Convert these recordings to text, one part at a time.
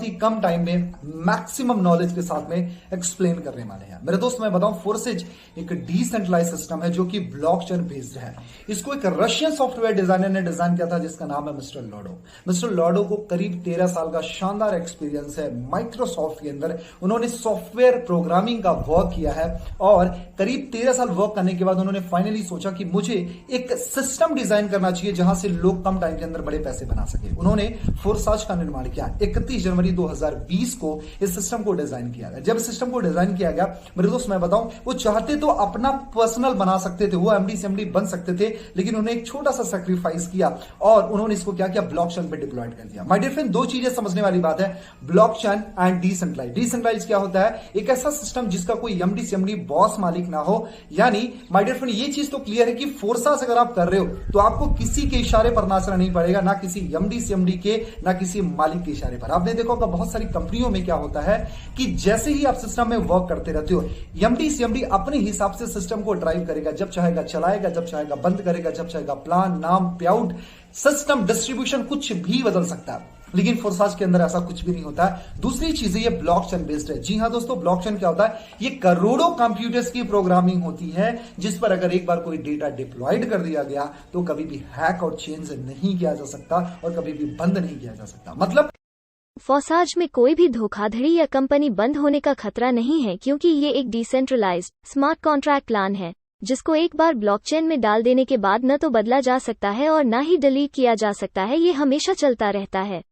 ही कम time में maximum knowledge के साथ में एक्सप्लेन करने वाले हैं। मेरे दोस्त मैं बताऊं, फोर्सेज एक डिसेंट्रलाइज सिस्टम है जो कि ब्लॉकचेन बेस्ड है। इसको एक रशियन सॉफ्टवेयर डिजाइनर ने डिजाइन किया था जिसका नाम है मिस्टर लॉडो। मिस्टर लॉडो को करीब 13 साल का शानदार एक्सपीरियंस है माइक्रोसॉफ्ट के अंदर। उन्होंने सॉफ्टवेयर प्रोग्रामिंग का वर्क किया है और करीब 13 साल वर्क करने के बाद उन्होंने फाइनली सोचा कि मुझे एक सिस्टम डिजाइन करना चाहिए जहां से लोग कम टाइम के अंदर बड़े पैसे बना सके। उन्होंने फोर्साज का निर्माण किया। 31 जनवरी 2020 को इस सिस्टम को डिजाइन किया गया। जब सिस्टम को डिजाइन किया गया, मेरे दोस्त मैं बताऊं, वो चाहते तो अपना पर्सनल बना सकते थे, वो एमडी सीएमडी बन सकते थे, लेकिन उन्होंने एक छोटा सा सैक्रिफाइस किया और उन्होंने इसको क्या किया, ब्लॉकचेन पे डिप्लॉयड कर दिया। माय डियर फ्रेंड, दो चीजें समझने वाली बात है, ब्लॉकचेन एंड डिसेंट्रलाइज। डिसेंट्रलाइज क्या होता है? एक ऐसा सिस्टम जिसका कोई एमडी सीएमडी बॉस मालिक ना हो। यानी माय डियर फ्रेंड, ये चीज तो क्लियर है कि फोर्सास अगर आप कर रहे हो तो आपको किसी के इशारे पर नाचना नहीं पड़ेगा, ना किसी एमडी सीएमडी के, ना किसी मालिक के इशारे पर। आपने देखा होगा बहुत सारी कंपनियों में क्या होता है कि जैसे ही आप सिस्टम में वर्क करते रहते हो, एमडी सीएमडी अपने हिसाब से सिस्टम को ड्राइव करेगा, जब चाहेगा चलाएगा, जब चाहेगा बंद करेगा, जब चाहेगा प्लान, नाम, पेआउट, सिस्टम डिस्ट्रीब्यूशन कुछ भी बदल सकता है। लेकिन फोर्साज के अंदर ऐसा कुछ भी नहीं होता है। दूसरी चीज ये ब्लॉकचेन बेस्ड है। जी हां दोस्तों, ब्लॉकचेन क्या होता है? ये करोड़ों कंप्यूटर्स की प्रोग्रामिंग होती है जिस पर अगर एक बार कोई डेटा डिप्लॉयड कर दिया गया तो कभी भी हैक और चेंज नहीं किया जा सकता और कभी भी बंद नहीं किया जा सकता। मतलब फोर्साज में कोई भी धोखाधड़ी या कंपनी बंद होने का खतरा नहीं है, क्योंकि ये एक डिसेंट्रलाइज्ड स्मार्ट कॉन्ट्रैक्ट प्लान है जिसको एक बार ब्लॉकचेन में डाल देने के बाद न तो बदला जा सकता है और न ही डिलीट किया जा सकता है। ये हमेशा चलता रहता है।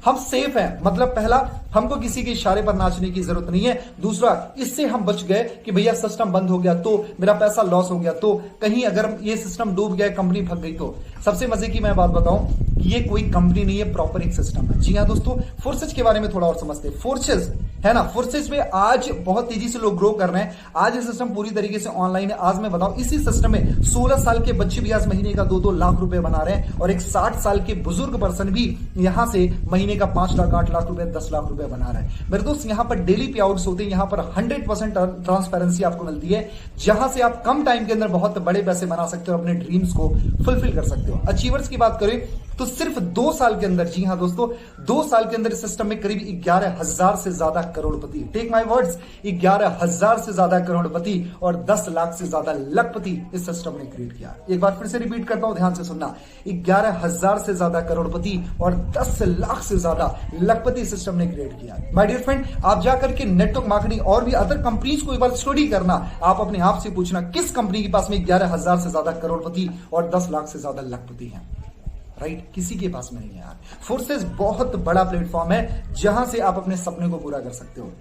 हम सेफ हैं। मतलब पहला, हमको किसी के इशारे पर नाचने की जरूरत नहीं है। दूसरा, इससे हम बच गए कि भैया सिस्टम बंद हो गया तो मेरा पैसा लॉस हो गया, तो कहीं अगर ये सिस्टम डूब गया, कंपनी भग गई तो। सबसे मजे की मैं बात बताऊं, ये कोई कंपनी नहीं है, प्रॉपर एक सिस्टम है। जी हां दोस्तों, फोर्सेज के बारे में थोड़ा और समझते हैं। फोर्सेज है ना, फोर्सेज में आज बहुत तेजी से लोग ग्रो कर रहे हैं। आज ये सिस्टम पूरी तरीके से ऑनलाइन है। आज मैं बताऊं, इसी सिस्टम में 16 साल के बच्चे भी आज महीने का 2-2 लाख रुपए बना रहे हैं और एक 60 साल के बुजुर्ग पर्सन भी यहां से महीने का 5 लाख, 8 लाख रुपए, 10 लाख रुपए बना रहे हैं। मेरे दोस्त, यहां पर डेली पे आउट्स होते हैं। यहां पर 100% ट्रांसपेरेंसी आपको मिलती है, जहां से आप कम टाइम के अंदर बहुत बड़े पैसे बना सकते हो, अपने ड्रीम्स को फुलफिल कर सकते हो। अचीवर्स की बात करें तो सिर्फ 2 साल के अंदर, जी हां दोस्तों, 2 साल के अंदर इस सिस्टम में करीब 11,000 से ज्यादा करोड़पति, टेक माय वर्ड्स, 11,000 से ज्यादा करोड़पति और 10 लाख से ज्यादा लखपति इस सिस्टम ने क्रिएट किया। एक बार फिर से रिपीट करता हूं, ध्यान से सुनना, 11,000 से ज्यादा करोड़पति और 10 लाख से ज्यादा लखपति सिस्टम ने क्रिएट किया। माय डियर फ्रेंड, आप जाकर के नेटवर्क मार्केटिंग और भी अदर कंपनीज को एक बार स्टडी करना। आप अपने आप से पूछना, किस कंपनी के पास में 11,000 से ज्यादा करोड़पति और 10 लाख से ज्यादा लखपति हैं? राइट, किसी के पास में नहीं है यार। फोर्सेज बहुत बड़ा प्लेटफॉर्म है जहां से आप अपने सपने को पूरा कर सकते हो।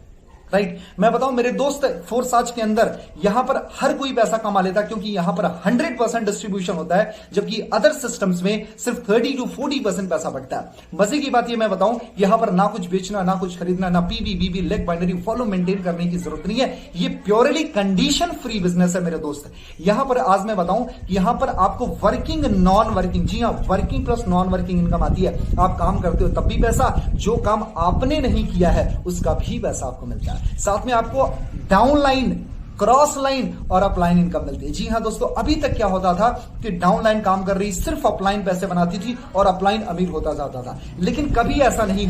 राइट, मैं बताऊं मेरे दोस्त, फोर्साज के अंदर यहां पर हर कोई पैसा कमा लेता है क्योंकि यहां पर 100% डिस्ट्रीब्यूशन होता है, जबकि अदर सिस्टम्स में सिर्फ 30 to 40% पैसा बचता है। मजे की बात ये मैं बताऊं, यहां पर ना कुछ बेचना, ना कुछ खरीदना, ना पीबी बीबी लेग बाइनरी फॉलो मेंटेन करने की जरूरत नहीं है। ये प्योरली कंडीशन फ्री बिजनेस है मेरे दोस्त। यहां पर आज मैं बताऊं, यहां पर आपको वर्किंग, नॉन वर्किंग, जी हां, working plus non working income आती है। आप काम करते हो तब भी पैसा, जो काम आपने नहीं किया है उसका भी पैसा आपको मिलता है। साथ में आपको डाउनलाइन, क्रॉस लाइन और अपलाइन इनकम मिलती है। जी हां दोस्तों, अभी तक क्या होता था कि डाउनलाइन काम कर रही सिर्फ अपलाइन पैसे बनाती थी और अपलाइन अमीर होता जाता था। लेकिन कभी ऐसा नहीं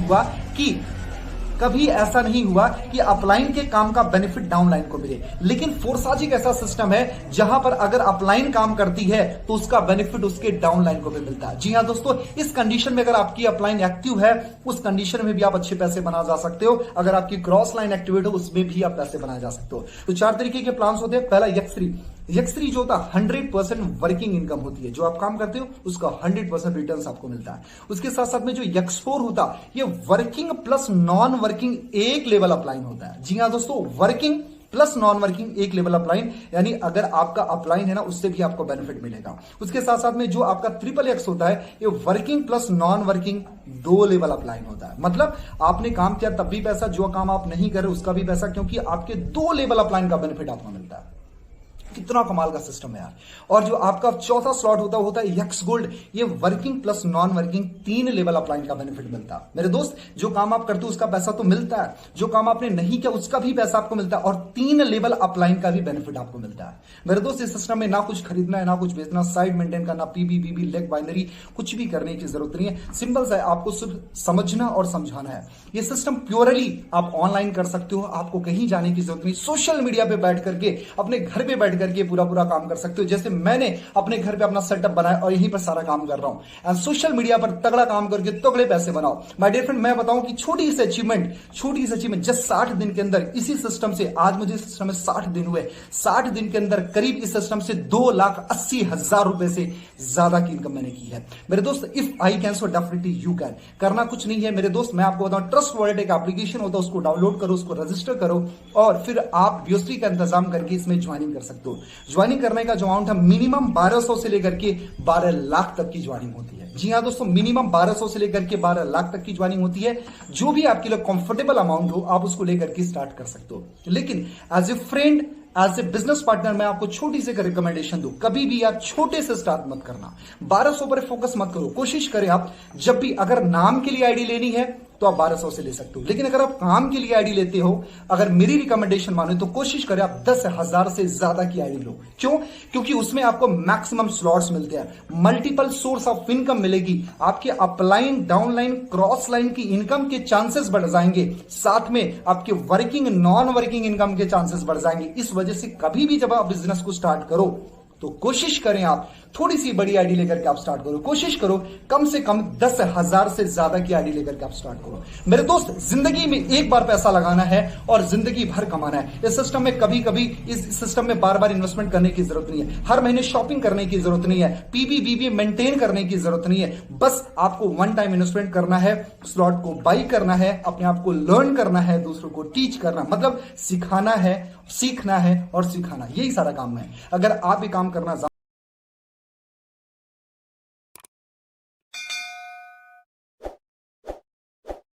हुआ कि अपलाइन के काम का बेनिफिट डाउनलाइन को मिले। लेकिन फोर्साज एक ऐसा सिस्टम है जहां पर अगर अपलाइन काम करती है तो उसका बेनिफिट उसके डाउनलाइन को भी मिलता है। जी हां दोस्तों, इस कंडीशन में अगर आपकी अपलाइन एक्टिव है, उस कंडीशन में भी आप अच्छे पैसे बना जा सकते हो। अगर आपकी क्रॉस लाइन एक्टिवेट हो, उसमें भी आप पैसे बनाए जा सकते हो। तो 4 तरीके के प्लान्स होते हैं। पहला यक्स3 जो होता है 100% वर्किंग इनकम होती है। जो आप काम करते हो उसका 100% रिटर्न आपको मिलता है। उसके साथ साथ में जो यक्स4 होता है, ये वर्किंग प्लस नॉन वर्किंग एक लेवल अपलाइन होता है। जी हां दोस्तों, वर्किंग प्लस नॉन वर्किंग एक लेवल अपलाइन, यानी अगर आपका अपलाइन है ना, उससे भी आपको बेनिफिट मिलेगा। उसके साथ साथ में जो आपका XXX होता है, ये working plus non working 2 level upline होता है। मतलब आपने काम किया तब भी पैसा, जो काम आप नहीं कर रहे उसका भी पैसा, क्योंकि आपके 2 लेवल अपलाइन का बेनिफिट आपको मिलता है। कितना कमाल का सिस्टम है यार। और जो आपका चौथा स्लॉट होता है यक्स गोल्ड। ये working plus non working 3 level upline का बेनिफिट मिलता है। मेरे दोस्त, जो काम आप करते हो उसका पैसा तो मिलता है, जो काम आपने नहीं किया उसका भी पैसा आपको मिलता है, और 3 लेवल अपलाइन का भी बेनिफिट आपको मिलता है। मेरे दोस्त, इस सिस्टम में ना कुछ खरीदना है, ना कुछ बेचना, साइड मेंटेन करना, पीबी लेग बाइनरी कुछ भी करने की जरूरत नहीं है। सिंपल सा है, आपको सिर्फ समझना और समझाना है। ये सिस्टम प्योरली आप ऑनलाइन कर सकते हो, आपको कहीं जाने की जरूरत नहीं। सोशल मीडिया पे बैठ करके, अपने घर पे बैठ करके पूरा काम कर सकते हो। जैसे मैंने अपने घर पे अपना सेटअप बनाया और यहीं पर सारा काम कर रहा हूं। एंड सोशल मीडिया पर तगड़ा काम करके तगड़े पैसे बनाओ। माय डियर फ्रेंड, मैं बताऊं कि छोटी सी अचीवमेंट जस्ट 60 दिन के अंदर इसी सिस्टम से, आज मुझे इस सिस्टम में 60 दिन हुए, 60 दिन के अंदर करीब इस सिस्टम से 2,80,000 रुपए से ज्यादा की इनकम मैंने की है। मेरे दोस्त, if I can so definitely you can. करना कुछ नहीं है मेरे दोस्त, मैं आपको बताऊं, ट्रस्ट वॉलेट एक एप्लीकेशन होता है, उसको डाउनलोड करो, उसको रजिस्टर करो और फिर आप बीओसी का इंतजाम करके इसमें ज्वाइनिंग कर सकते हो। ज्वाइनिंग करने का जो अमाउंट है मिनिमम 1200 से लेकर के 12 लाख तक की ज्वाइनिंग होती है। जी हाँ दोस्तों, मिनिमम 1200 से लेकर के 12 लाख तक की ज्वाइनिंग होती है। जो भी आपके लिए कंफर्टेबल अमाउंट हो आप उसको लेकर के स्टार्ट कर सकते हो। लेकिन as a friend, as a business partner, मैं आपको छोटी सी रिकमेंडेशन दूं, कभी भी आप छोटे से स्टार्ट मत करना। 1200 पर फोकस मत करो। कोशिश करें आप जब भी, अगर नाम के लिए आईडी लेनी है तो आप 1200 से ले सकते हो, लेकिन अगर आप काम के लिए आईडी लेते हो, अगर मेरी रिकमेंडेशन मानो तो कोशिश करें आप 10,000 से ज्यादा की आईडी लो। क्यों? क्योंकि उसमें आपको मैक्सिमम स्लॉट्स मिलते हैं, मल्टीपल सोर्स ऑफ इनकम मिलेगी, आपके अपलाइन, डाउनलाइन, क्रॉस लाइन की इनकम के चांसेस बढ़ जाएंगे, साथ में आपके वर्किंग, नॉन वर्किंग इनकम के चांसेस बढ़ जाएंगे। इस वजह से कभी भी जब आप बिजनेस को स्टार्ट करो तो कोशिश करें आप थोड़ी सी बड़ी आईडी लेकर के आप स्टार्ट करो। कोशिश करो कम से कम 10,000 से ज्यादा की आईडी लेकर के आप स्टार्ट करो। मेरे दोस्त, जिंदगी में एक बार पैसा लगाना है और जिंदगी भर कमाना है। इस सिस्टम में कभी कभी, इस सिस्टम में बार बार इन्वेस्टमेंट करने की जरूरत नहीं है, हर महीने शॉपिंग करने की जरूरत नहीं है, पीबी मेंटेन करने की जरूरत नहीं है। बस आपको वन टाइम इन्वेस्टमेंट करना है, स्लॉट को बाई करना है, अपने आप को लर्न करना है, दूसरों को टीच करना, मतलब सिखाना है, सीखना है और सिखाना, यही सारा काम है। अगर आप ये काम करना